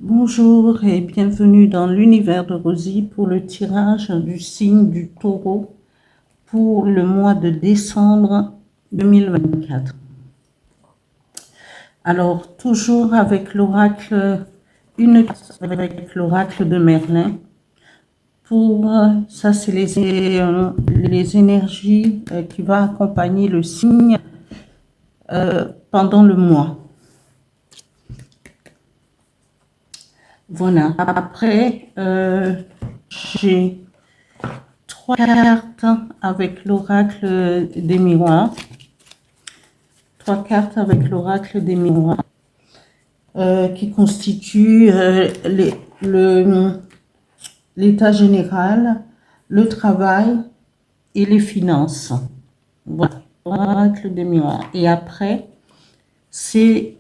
Bonjour et bienvenue dans l'univers de Rosie pour le tirage du signe du Taureau pour le mois de décembre 2024. Alors, toujours avec l'oracle, avec l'oracle de Merlin. Pour ça, c'est les énergies qui vont accompagner le signe pendant le mois. Voilà. Après, j'ai 3 cartes avec l'oracle des miroirs. 3 cartes avec l'oracle des miroirs qui constituent l'état général, le travail et les finances. Voilà, l'oracle des miroirs. Et après, c'est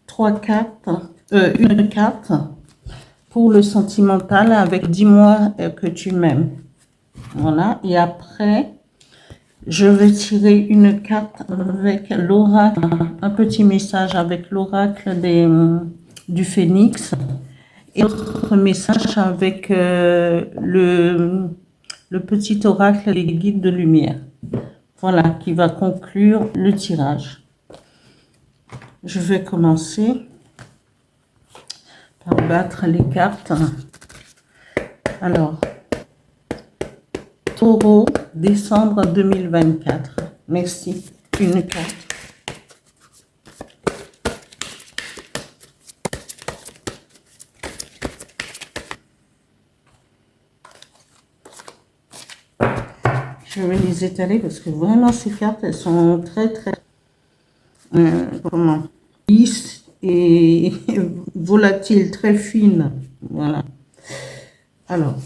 3 cartes, une carte pour le sentimental avec dis-moi que tu m'aimes. Voilà, et après, je vais tirer une carte avec l'oracle, un petit message avec l'oracle du phénix et autre message avec le petit oracle des guides de lumière. Voilà, qui va conclure le tirage. Je vais commencer par battre les cartes. Alors, Taureau, décembre 2024. Merci. Une carte. Je vais les étaler parce que vraiment ces cartes, elles sont très lisses et volatiles, très fines. Voilà. Alors,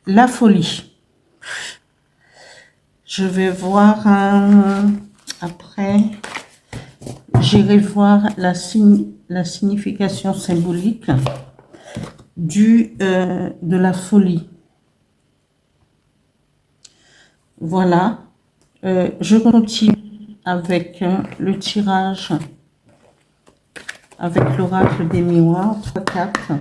la folie. Je vais voir après, j'irai voir la signification symbolique de la folie. Voilà. Je continue avec le tirage avec l'oracle des miroirs. 3 cartes.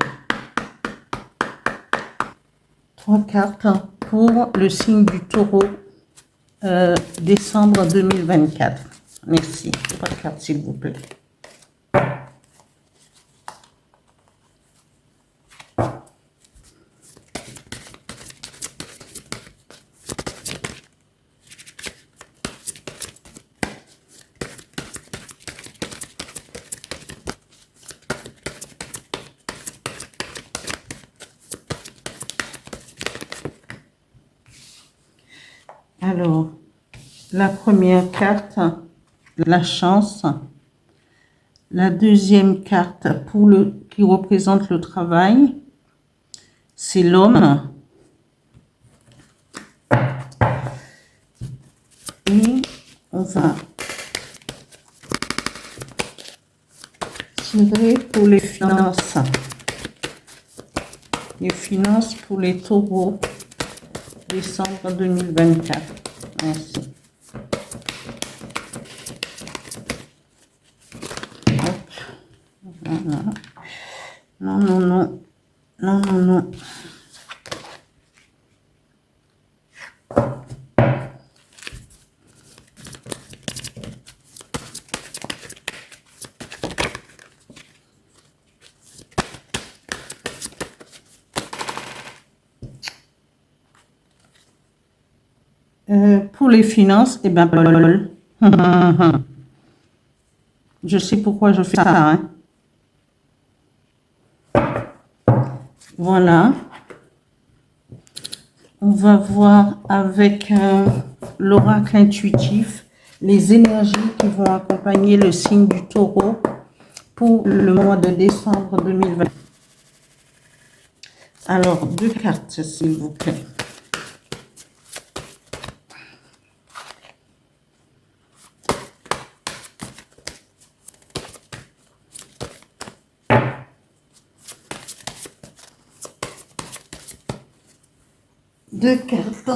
3 cartes pour le signe du Taureau, décembre 2024. Merci. 3 cartes, s'il vous plaît. Alors, la première carte, la chance. La deuxième carte qui représente le travail, c'est l'homme. Et on va tirer pour les finances. Les finances pour les taureaux, décembre 2024. Merci. Voilà. Non, non, non. Non, non, non. Pour les finances, eh bien, Paul. Je sais pourquoi je fais ça. Hein. Voilà. On va voir avec l'oracle intuitif les énergies qui vont accompagner le signe du Taureau pour le mois de décembre 2020. Alors, 2 cartes, s'il vous plaît. Deux cartes.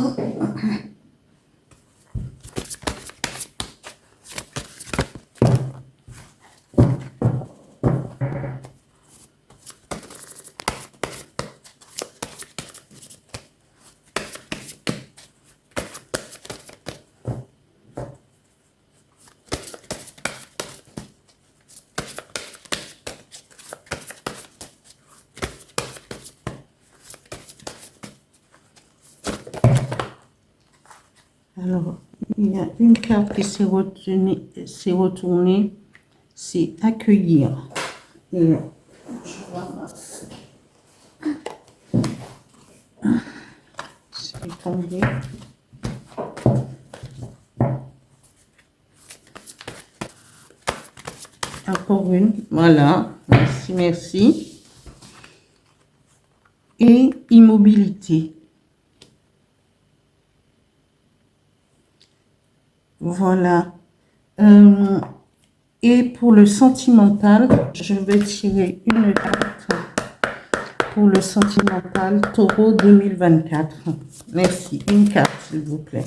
Alors, il y a une carte qui s'est retournée, c'est accueillir. Et je ramasse. C'est tombé. Encore une, voilà, merci, merci. Et immobilité. Voilà. Et pour le sentimental, je vais tirer une carte pour le sentimental Taureau 2024. Merci. Une carte, s'il vous plaît.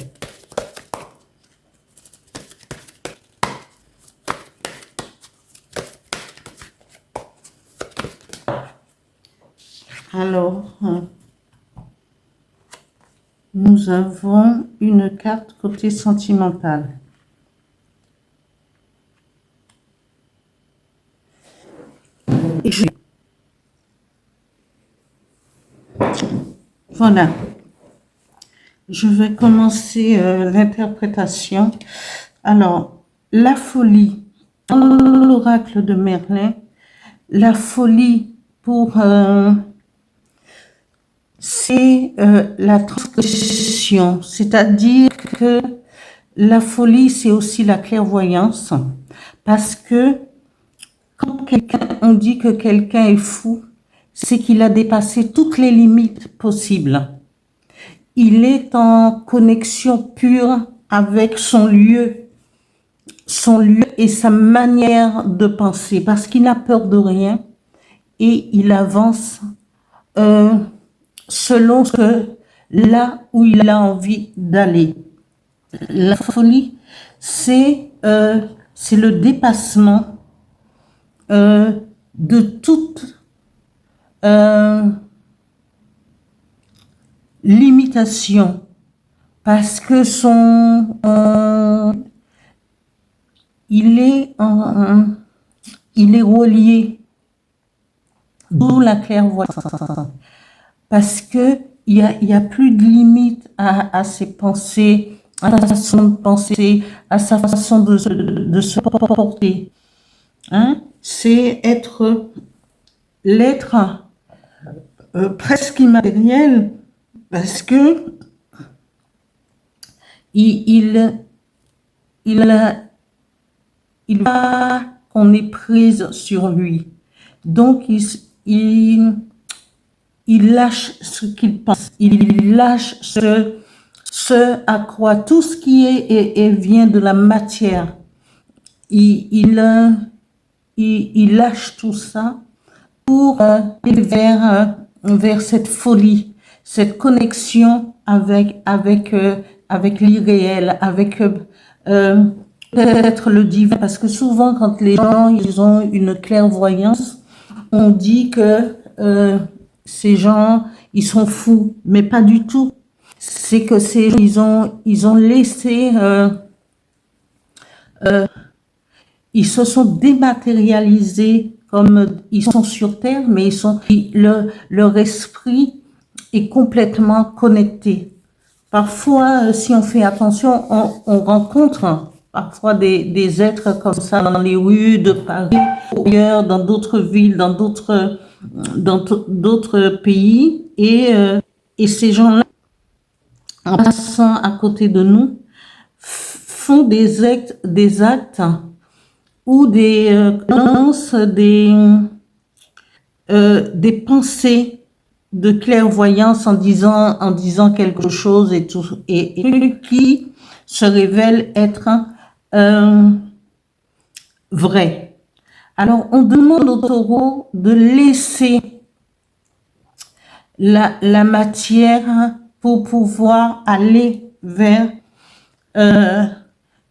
Alors, nous avons une carte côté sentimental. Voilà. Je vais commencer l'interprétation. Alors, la folie, dans l'oracle de Merlin, la folie c'est la transgression, c'est-à-dire que la folie, c'est aussi la clairvoyance, parce que quand on dit que quelqu'un est fou, c'est qu'il a dépassé toutes les limites possibles. Il est en connexion pure avec son lieu et sa manière de penser, parce qu'il n'a peur de rien et il avance selon là où il a envie d'aller. La folie, c'est le dépassement de toute limitation, parce que il est relié, d'où la clairvoyance, parce que il y a plus de limite à ses pensées, à sa façon de penser, à sa façon de se comporter. Hein? C'est l'être presque immatériel, parce que il va qu'on est prise sur lui. Donc, il lâche ce qu'il pense. Il lâche ce à quoi tout ce qui est et vient de la matière. Il lâche tout ça pour aller vers cette folie, cette connexion avec l'irréel, avec peut-être le divin, parce que souvent quand les gens ils ont une clairvoyance, on dit que ces gens ils sont fous, mais pas du tout. C'est que ils ont laissé ils se sont dématérialisés, comme ils sont sur Terre, mais leur esprit est complètement connecté. Parfois, si on fait attention, on rencontre parfois des êtres comme ça dans les rues de Paris, ailleurs, dans d'autres villes, dans d'autres pays, et ces gens-là, en passant à côté de nous, font des actes ou lancent des pensées de clairvoyance en disant quelque chose et tout, et qui se révèle être vrai. Alors, on demande au taureau de laisser la matière pour pouvoir aller vers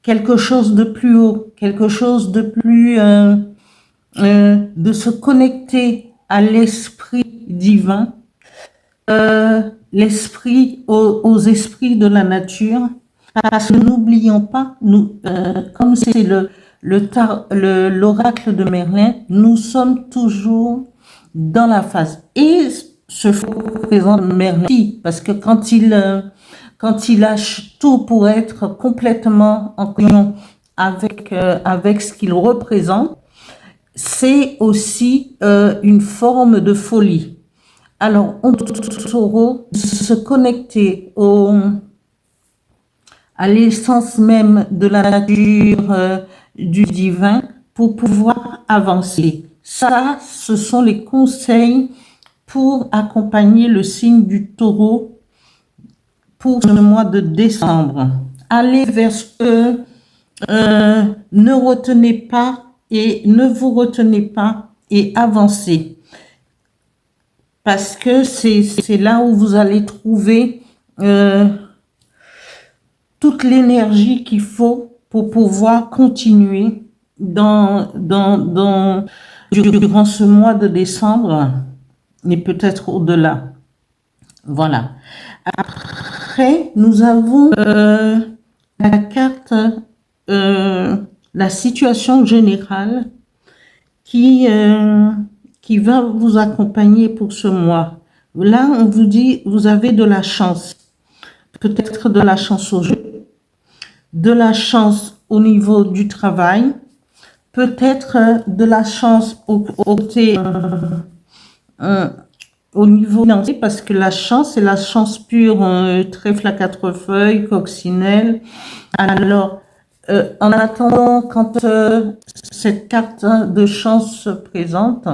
quelque chose de plus haut, quelque chose de plus, de se connecter à l'esprit divin, l'esprit, aux esprits de la nature, parce que n'oublions pas, nous, comme c'est l'oracle de Merlin, nous sommes toujours dans la phase. Et ce présent Merlin, parce que quand quand il lâche tout pour être complètement en communion avec ce qu'il représente, c'est aussi une forme de folie. Alors, on doit se connecter à l'essence même de la nature du divin pour pouvoir avancer. Ça, ce sont les conseils pour accompagner le signe du taureau pour ce mois de décembre. Allez vers ce que ne retenez pas et ne vous retenez pas et avancez. Parce que c'est là où vous allez trouver toute l'énergie qu'il faut pour pouvoir continuer durant ce mois de décembre et peut-être au-delà. Voilà. Après, nous avons la carte, la situation générale qui va vous accompagner pour ce mois. Là, on vous dit, vous avez de la chance. Peut-être de la chance au jeu, de la chance au niveau du travail, peut-être de la chance au niveau financier, parce que la chance, c'est la chance pure, trèfle à quatre feuilles, coccinelle. Alors, en attendant, quand cette carte de chance se présente,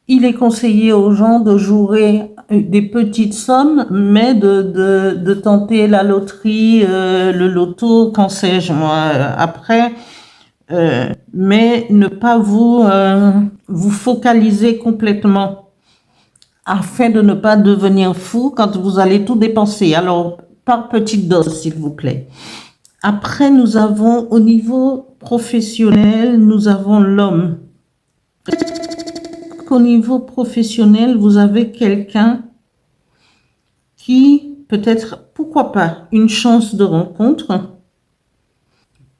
il est conseillé aux gens de jouer des petites sommes, mais de tenter la loterie, le loto, qu'en sais-je moi, après, mais ne pas vous focaliser complètement afin de ne pas devenir fou quand vous allez tout dépenser. Alors, par petite dose, s'il vous plaît. Après, nous avons au niveau professionnel, nous avons l'homme. Au niveau professionnel, vous avez quelqu'un qui, peut-être, pourquoi pas, une chance de rencontre,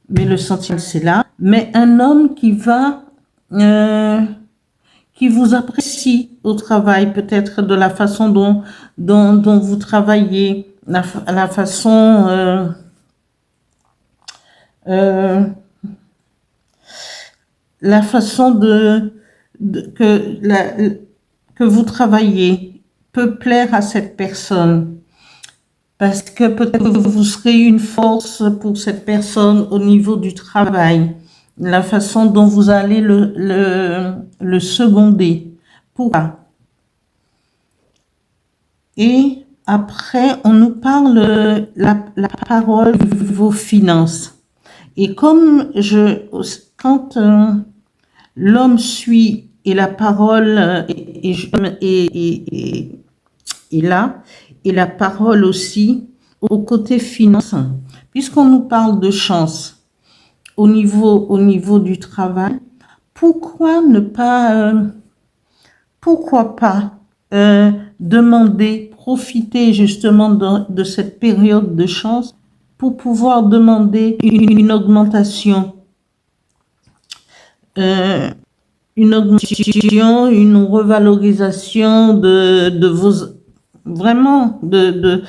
mais le sentiment c'est là, mais un homme qui vous apprécie au travail, peut-être de la façon dont vous travaillez, la façon la façon que vous travaillez peut plaire à cette personne. Parce que peut-être que vous serez une force pour cette personne au niveau du travail. La façon dont vous allez le seconder. Pourquoi? Et après, on nous parle la parole de vos finances. Et comme quand l'homme suit et la parole est là, et la parole aussi au côté finance, puisqu'on nous parle de chance au niveau du travail, pourquoi pas demander, profiter justement de cette période de chance pour pouvoir demander une augmentation, une revalorisation de vos, vraiment, de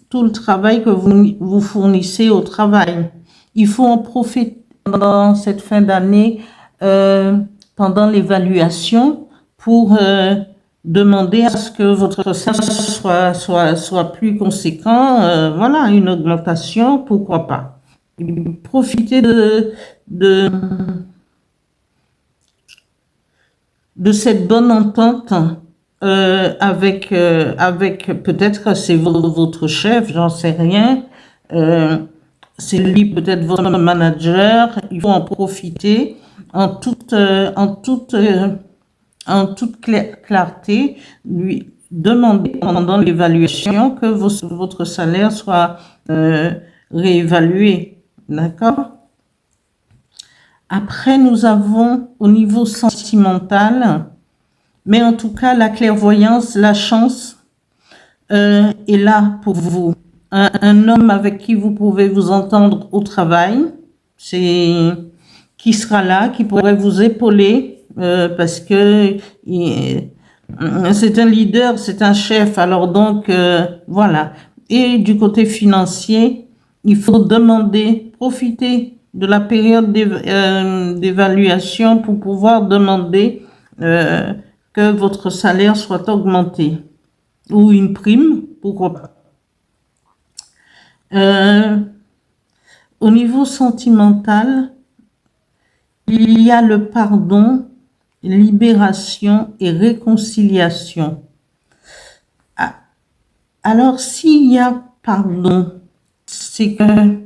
tout le travail que vous fournissez au travail. Il faut en profiter pendant cette fin d'année, pendant l'évaluation, pour demander à ce que votre salaire soit plus conséquent. Voilà, une augmentation, pourquoi pas. Profitez de cette bonne entente avec peut-être c'est votre chef, j'en sais rien, c'est lui peut-être votre manager. Il faut en profiter en toute clarté, lui demander pendant l'évaluation que votre salaire soit réévalué, d'accord? Après, nous avons au niveau sentimental, mais en tout cas, la clairvoyance, la chance est là pour vous. Un homme avec qui vous pouvez vous entendre au travail, qui sera là, qui pourrait vous épauler, parce que c'est un leader, c'est un chef. Alors donc, voilà. et du côté financier, il faut demander, profiter de la période d'évaluation pour pouvoir demander que votre salaire soit augmenté ou une prime, pourquoi pas. Au niveau sentimental, il y a le pardon, libération et réconciliation. Alors, s'il y a pardon, c'est que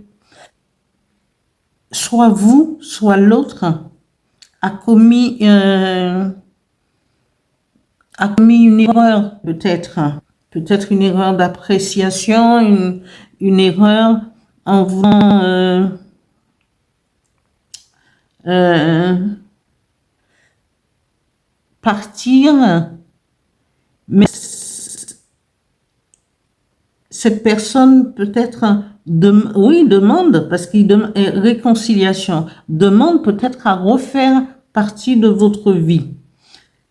soit vous, soit l'autre a commis une erreur, peut-être une erreur d'appréciation, une erreur en voulant partir, mais cette personne peut-être demande, parce qu'il demande réconciliation, demande peut-être à refaire partie de votre vie.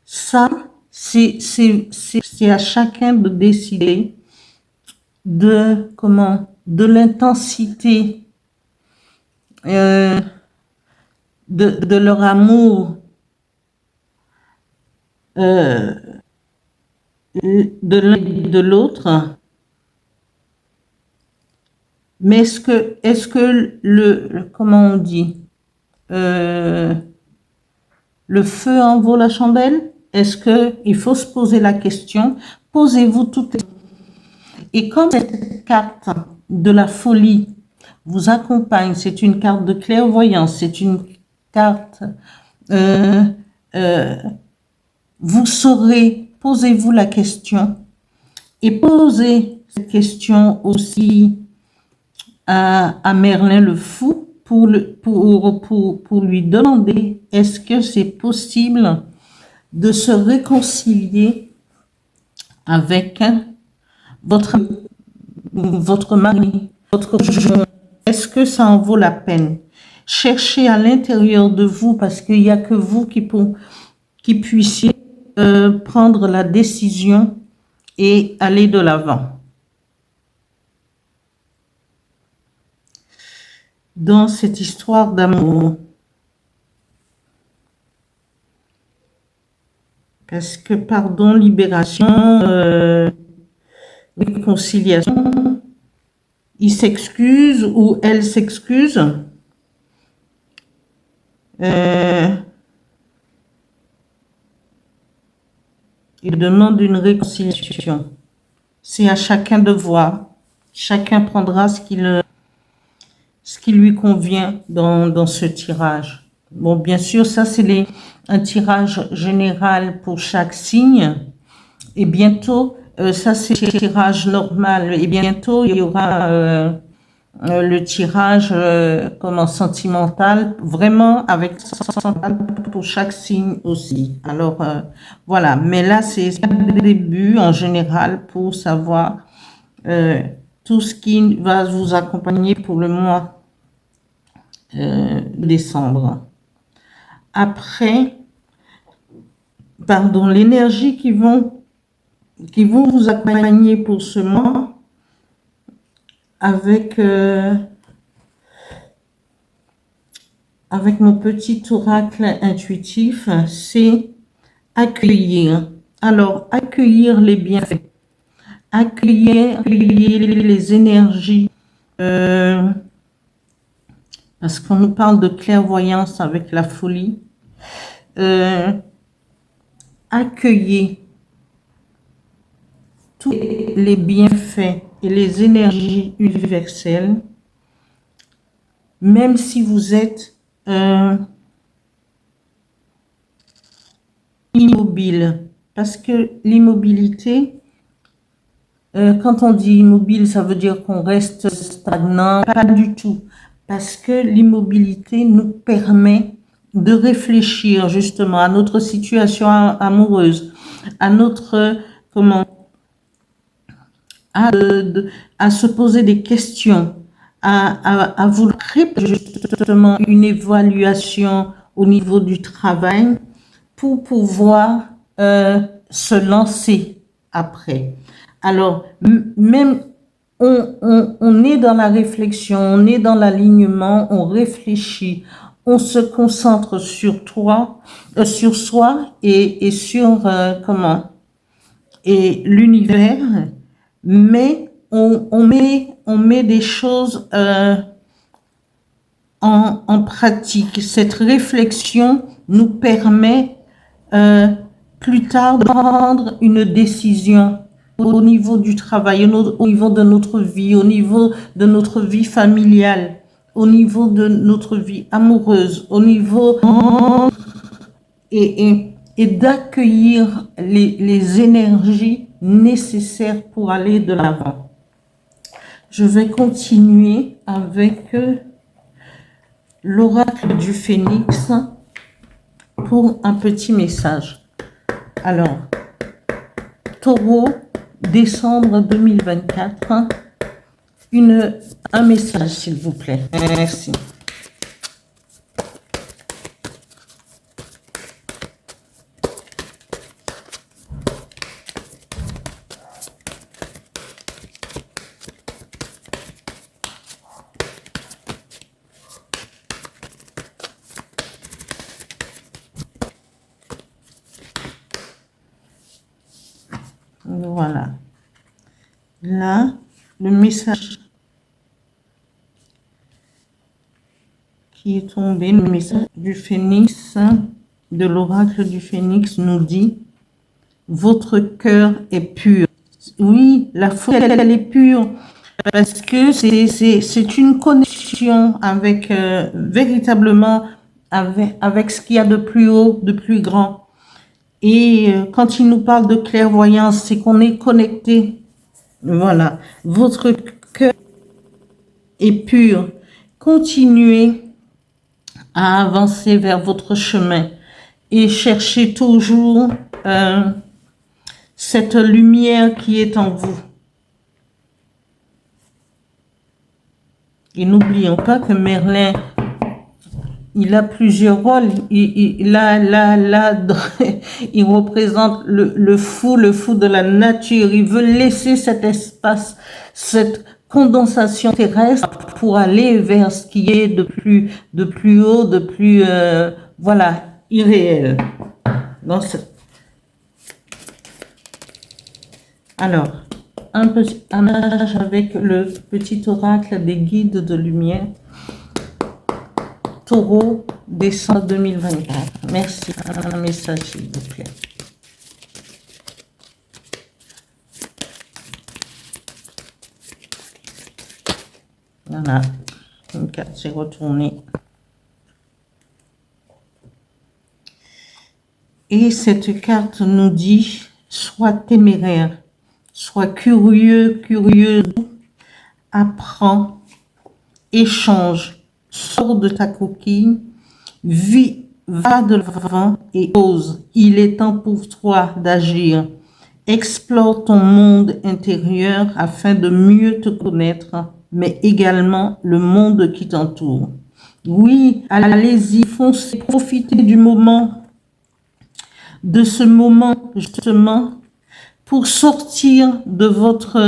Ça, c'est à chacun de décider de l'intensité de leur amour, de l'un et de l'autre. Mais est-ce que comment on dit, le feu en vaut la chandelle? Est-ce que il faut se poser la question? Posez-vous toutes les... Et comme cette carte de la folie vous accompagne, c'est une carte de clairvoyance, c'est une carte, vous saurez, posez-vous la question et posez cette question aussi à Merlin le Fou pour lui demander est-ce que c'est possible de se réconcilier avec votre mari, votre conjoint. Est-ce que ça en vaut la peine? Cherchez à l'intérieur de vous parce qu'il n'y a que vous qui puissiez prendre la décision et aller de l'avant. Dans cette histoire d'amour. Parce que pardon, libération, réconciliation, il s'excuse ou elle s'excuse. Il demande une réconciliation. C'est à chacun de voir. Chacun prendra ce qui lui convient dans ce tirage. Bon, bien sûr, ça c'est un tirage général pour chaque signe. Et bientôt, ça c'est le tirage normal. Et bientôt, il y aura le tirage sentimental, vraiment avec sentimental pour chaque signe aussi. Alors, voilà. Mais là, c'est le début en général pour savoir tout ce qui va vous accompagner pour le mois décembre. Après, pardon, l'énergie qui vont vous accompagner pour ce mois avec mon petit oracle intuitif, c'est accueillir. Alors, accueillir les bienfaits, accueillir les énergies, parce qu'on nous parle de clairvoyance avec la folie. Accueillir tous les bienfaits et les énergies universelles, même si vous êtes immobile. Parce que l'immobilité, quand on dit immobile, ça veut dire qu'on reste stagnant. Pas du tout. Parce que l'immobilité nous permet de réfléchir justement à notre situation amoureuse, à notre, à se poser des questions, à vouloir justement une évaluation au niveau du travail pour pouvoir se lancer après. Alors, même on est dans la réflexion, on est dans l'alignement, on réfléchit, on se concentre sur toi, sur soi et sur et l'univers, mais on met des choses en pratique. Cette réflexion nous permet plus tard de prendre une décision au niveau du travail, au niveau de notre vie, au niveau de notre vie familiale, au niveau de notre vie amoureuse, au niveau et d'accueillir les énergies nécessaires pour aller de l'avant. Je vais continuer avec l'oracle du phénix pour un petit message. Alors, Taureau, décembre 2024, un message s'il vous plaît. Merci. Voilà. Là, le message qui est tombé, le message du phénix, de l'oracle du phénix nous dit « Votre cœur est pur ». Oui, la foi, elle est pure parce que c'est une connexion avec, véritablement, avec ce qu'il y a de plus haut, de plus grand. Et quand il nous parle de clairvoyance, c'est qu'on est connecté. Voilà. Votre cœur est pur. Continuez à avancer vers votre chemin et cherchez toujours cette lumière qui est en vous. Et n'oublions pas que Merlin, il a plusieurs rôles. Il représente le fou de la nature. Il veut laisser cet espace, cette condensation terrestre pour aller vers ce qui est de plus haut, de plus, voilà, irréel. Donc, alors, un message avec le petit oracle des guides de lumière. Taureau, décembre 2024. Merci. Un message, s'il vous plaît. Voilà. Une carte s'est retournée. Et cette carte nous dit, sois téméraire, sois curieux, curieuse, apprends, échange. Sors de ta coquille, va de l'avant et ose. Il est temps pour toi d'agir. Explore ton monde intérieur afin de mieux te connaître, mais également le monde qui t'entoure. Oui, allez-y, foncez, profitez du moment, de ce moment justement, pour sortir de votre,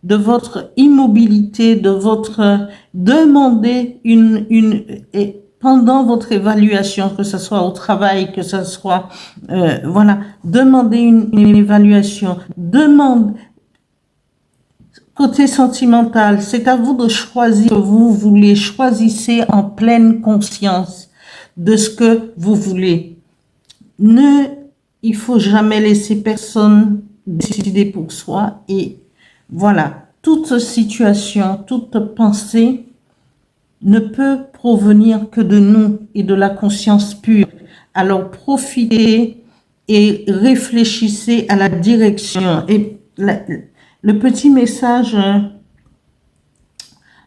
de votre immobilité, de votre demander et pendant votre évaluation, que ce soit au travail, que ce soit, voilà, demandez une évaluation, côté sentimental, c'est à vous de choisir ce que vous voulez, choisissez en pleine conscience de ce que vous voulez. Il faut jamais laisser personne décider pour soi et voilà, toute situation, toute pensée ne peut provenir que de nous et de la conscience pure. Alors profitez et réfléchissez à la direction. Et le petit message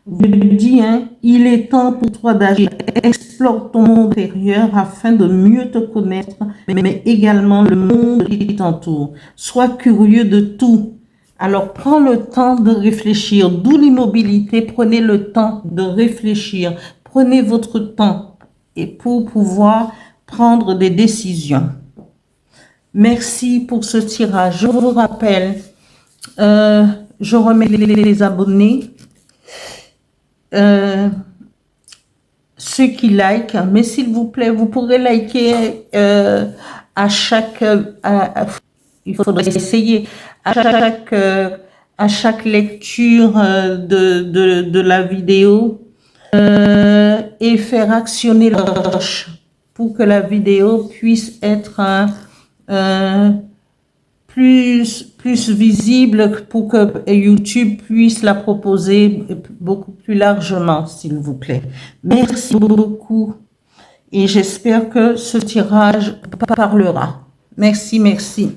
vous dit, il est temps pour toi d'agir. Explore ton monde intérieur afin de mieux te connaître, mais également le monde qui t'entoure. Sois curieux de tout. Alors, prends le temps de réfléchir, d'où l'immobilité, prenez le temps de réfléchir, prenez votre temps et pour pouvoir prendre des décisions. Merci pour ce tirage. Je vous rappelle, Je remets les abonnés. Ceux qui like, mais s'il vous plaît, vous pourrez liker à chaque... il faudrait essayer à chaque lecture de la vidéo et faire actionner la cloche pour que la vidéo puisse être plus visible, pour que YouTube puisse la proposer beaucoup plus largement, s'il vous plaît. Merci beaucoup et j'espère que ce tirage parlera. Merci, merci.